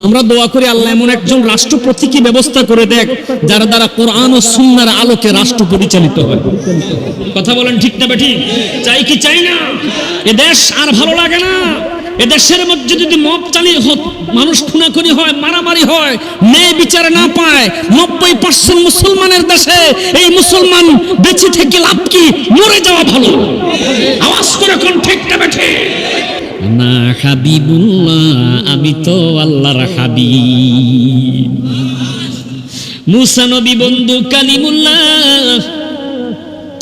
আমরা দোয়া করি আল্লাহ এমন একজন রাষ্ট্রপতিকে ব্যবস্থা করে দেখ যার দ্বারা কোরআন ও সুন্নাহর আলোকে রাষ্ট্র পরিচালিত হয়। কথা বলেন ঠিক না বেঠিক? চাই কি চাই না? এ দেশ আর ভালো লাগে না। এদেশের মধ্যে যদি মব চালিয়ে মানুষ খুনাখুনি হয়, মারামারি হয়, ন্যায় বিচার না পায়, 90% মুসলমানের দেশে এই মুসলমান বেঁচে থেকে লাভ কি? মরে যাওয়া ভালো। আওয়াজ করে কোন ঠিক না বেঠিক? না হাবিবুল্লাহ, আমি তো আল্লাহর হাবিব। মুসা নবী বন্ধু কালিমুল্লাহ,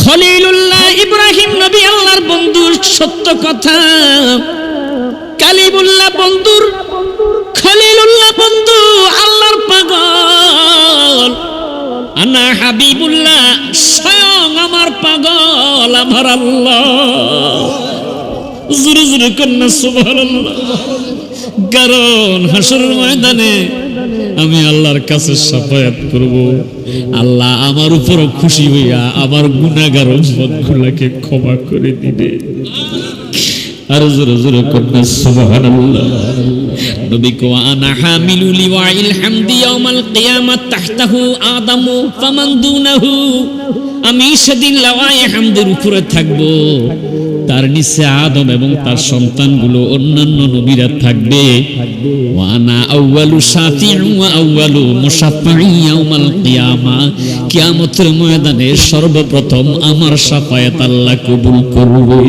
খলিলুল্লাহ ইব্রাহিম নবী আল্লাহর বন্ধুর সত্য কথা। কালিমুল্লাহ বন্ধুর, খলিলুল্লাহ বন্ধু আল্লাহর পাগল। আনা হাবিবুল্লাহ, স্বয়ং আমার পাগল আমার আল্লাহ। জোরে জোরে কন্যা সুবহানাল্লাহ। কারণ হাসরের ময়দানে আমি আল্লাহর কাছে শাফায়াত করব, আল্লাহ আমার উপর খুশি হইয়া আমার গুনাহগার উম্মতগুলোকে ক্ষমা করে দিবে। আর জোরে জোরে কন্যা সুবহানাল্লাহ। নবী কো আনা হামিলু লিওয়াইল হামদি ইয়াউমাল কিয়ামাত তাহতাহু আদামু ফামান দুনাহু। আমি সেদিন লাওয়ায়ে হামদের উপরে থাকব, তার নিচে আদম এবং তার সন্তানগুলো অন্যান্য নবীরা থাকবে। ওয়া আনা আউয়ালু শাফিউ ওয়া আউয়ালু মুশাফফাই ইয়াউমাল কিয়ামা। কিয়ামতের ময়দানে সর্বপ্রথম আমার শাফায়াত আল্লাহ কবুল করবে।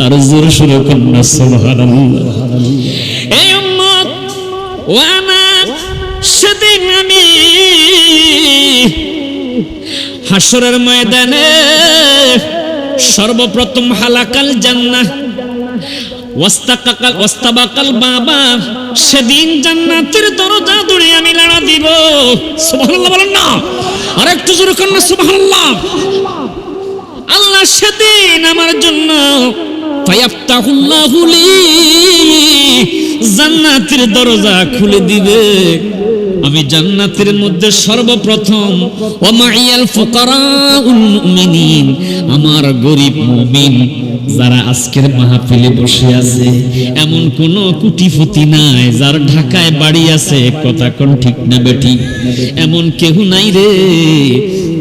আর জোরে সুরে কন্যা সুবহানাল্লাহ। এই উম্মত, ওয়া আনা সেদিন আমি হাসরের ময়দানে সর্বপ্রথম হালাকাল জান্নাহ ওয়াস্তাবাকাল বাবা, সেদিন জান্নাতের দরজা ধরে আমি লাড়া দিব। সুবহানাল্লাহ বলেন না? আর একটু জোরে কন্যা সুবহানাল্লাহ। আল্লাহ সেদিন আমার জন্য ফায়াফতাহুল্লাহু লি, জান্নাতের দরজা খুলে দিবে। আমি জান্নাতের মধ্যে সর্বপ্রথম ওয়া মাইয়াল ফুকারাউল মুমিনিন, আমার গরীব মুমিন যারা আজকের মাহফিলে বসে আছে, এমন কোন কোটিপতি নাই যার ঢাকায় বাড়ি আছে। কথা কোন ঠিক না বেঠিক? এমন কেউ নাই রে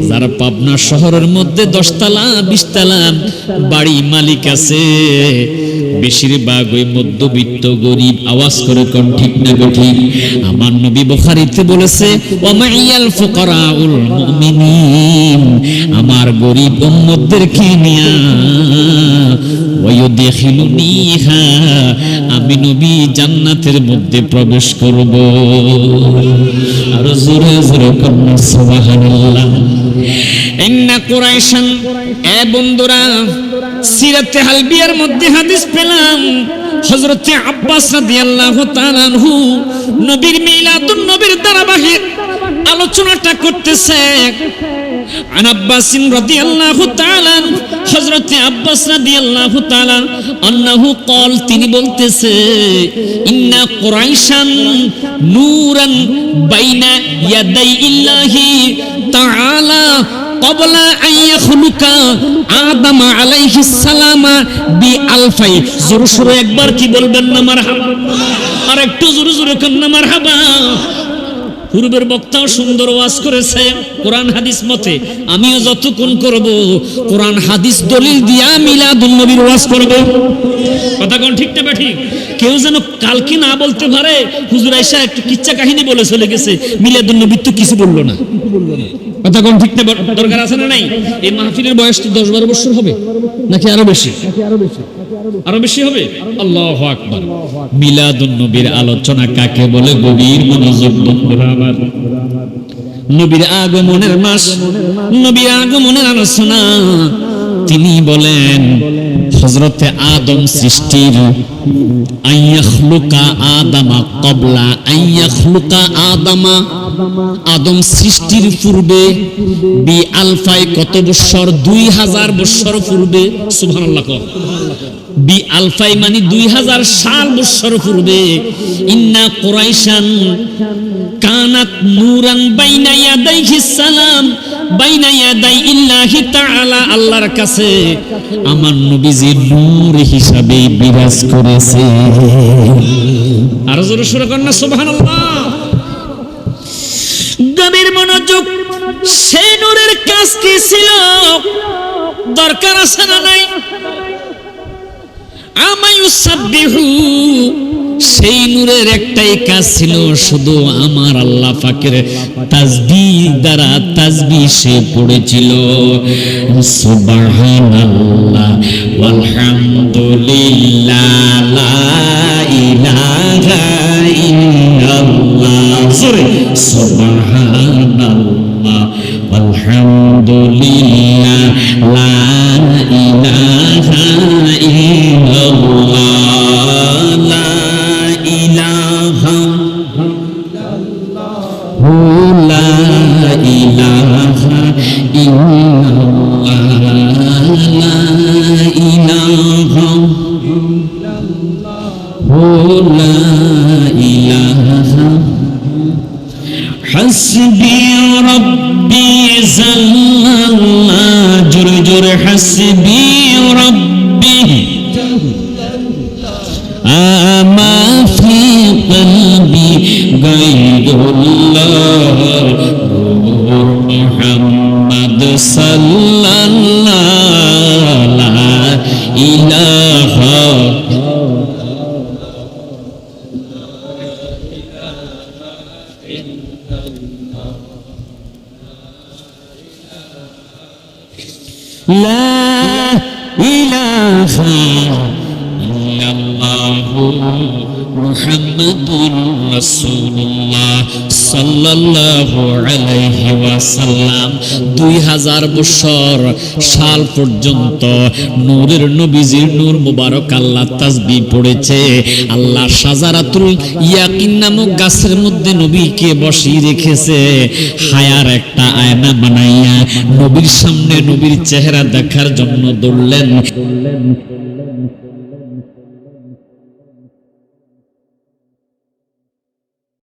যার পাবনা শহরের মধ্যে 10 তলা 20 তলা বাড়ি মালিক আছে। বেশিরভাগ ওই মধ্যবিত্ত গরিব। আওয়াজ করে কোন ঠিক না বেঠিক? আমার নবী বুখারীতে বলেছে ওয়া মাইয়াল ফুকারাউল মুমিনিন, আমার গরিব উম্মতদেরকে নিয়া ওয়ায়ুদখিলুনিহা, আমি নবী জান্নাতের মধ্যে প্রবেশ করব। আর জোরে জোরে কন্যা সুবহানাল্লাহ। ইন্না কুরাইশান, এ বন্ধুরা, সিরাতে হালবিয়ার মধ্যে হাদিস পেলাম হযরতে আব্বাস রাদিয়াল্লাহু তাআলা আনহু নবীর মিলাদুন নবীর ধারাবাহিক আলোচনাটা করতেছে। আন আব্বাস রাদিয়াল্লাহু তাআলা, হযরতে আব্বাস রাদিয়াল্লাহু তাআলা আন্নাহু ক্বাল, তিনি বলতেছে ইন্না কুরাইশান নূরান বাইনা ইয়াদাই ইল্লাহি তাআলা ক্বাবলা আন ইয়াখলুকা আদম আলাইহিস সালাম বিআলফাই। জোরে সোরে একবার কি বলবেন না মারহাবা? আর একটু জোরে জোরে করেন না মারহাবা। পূর্বের বক্তাও সুন্দর ওয়াজ করেছে কোরআন হাদিস মতে। আমিও যতক্ষণ করব কোরআন হাদিস দলিল দিয়া মিলাদুন নবীর ওয়াজ করব। কথা কোন ঠিক না বেঠিক? কেউ যেন কালকে না বলতে পারে হুজুর আয়েশা একটু কিচ্ছা কাহিনী বলে চলে গেছে, মিলাদুন নবী তো কিছু বললো না। কথা কোন ঠিক না? দরকার আছে না নাই? এই মাহফিলের বয়স তো 10-12 বছর হবে নাকি আরো বেশি? আরো বেশি হবে। আল্লাহু আকবার। মিলাদুন নবীর আলোচনা কাকে বলে? গভীর মনোযোগ বন্ধুরা আমার। নবীর আগমনের মাস, নবীর আগমনের আলোচনা। তিনি বলেন হযরতে আদম সৃষ্টির আইয়াখলুকা আদামা ক্বাবলা আইয়াখলুকা আদামা, আদম সৃষ্টির পূর্বে বি আলফাই, কত বছর? 2000 বছর পূর্বে। সুবহানাল্লাহ। বি আলফাই মানে 2000 সাল বছর পূর্বে ইন্না কুরাইশান কানাত নূরান বাইনা ইয়াদাইহিস সালাম বাইনা ইয়াদাই ইল্লাহি তাআলা আল্লাহর কাছে আমার নবীজি নূর হিসাবে বিরাজ করেছে আর জোরে সুরে কন্না সুবহানাল্লাহ গভীর মনোযোগ সেই নূরের কাজ কি ছিল দরকার আছে না নাই আমায়ুসাব্বিহু সেই নূরের একটাই কাজ ছিল শুধু আমার আল্লাহ পাকের তাসবিহ দ্বারা তাসবিহ সে পড়েছিল সুবহানাল্লাহ ওয়ালহামদুলিল্লাহ লা ইলাহা ইল্লাল্লাহ জোরে সুবহানাল্লাহ ওয়ালহামদুলিল্লাহ লা ইলাহা ইল্লাল্লাহ حسبي ربي زلالله جر جر حسبي ربي ما في قلبي غير الله محمد صلى الله لا إله لا إله إلا الله محمد رسول الله সাল্লাল্লাহু আলাইহি ওয়াসাল্লাম 2000 বছর সাল পর্যন্ত নূরের নবীজির নূর মুবারক আল্লাহ তাসবিহ পড়েছে আল্লাহ শাজারাতুল ইয়াকিন নামক গাছের মধ্যে নবীকে বসিয়ে রেখেছে হায়ার একটা আয়না বানাইয়া নবীর সামনে নবীর চেহারা দেখার জন্য দৌড়লেন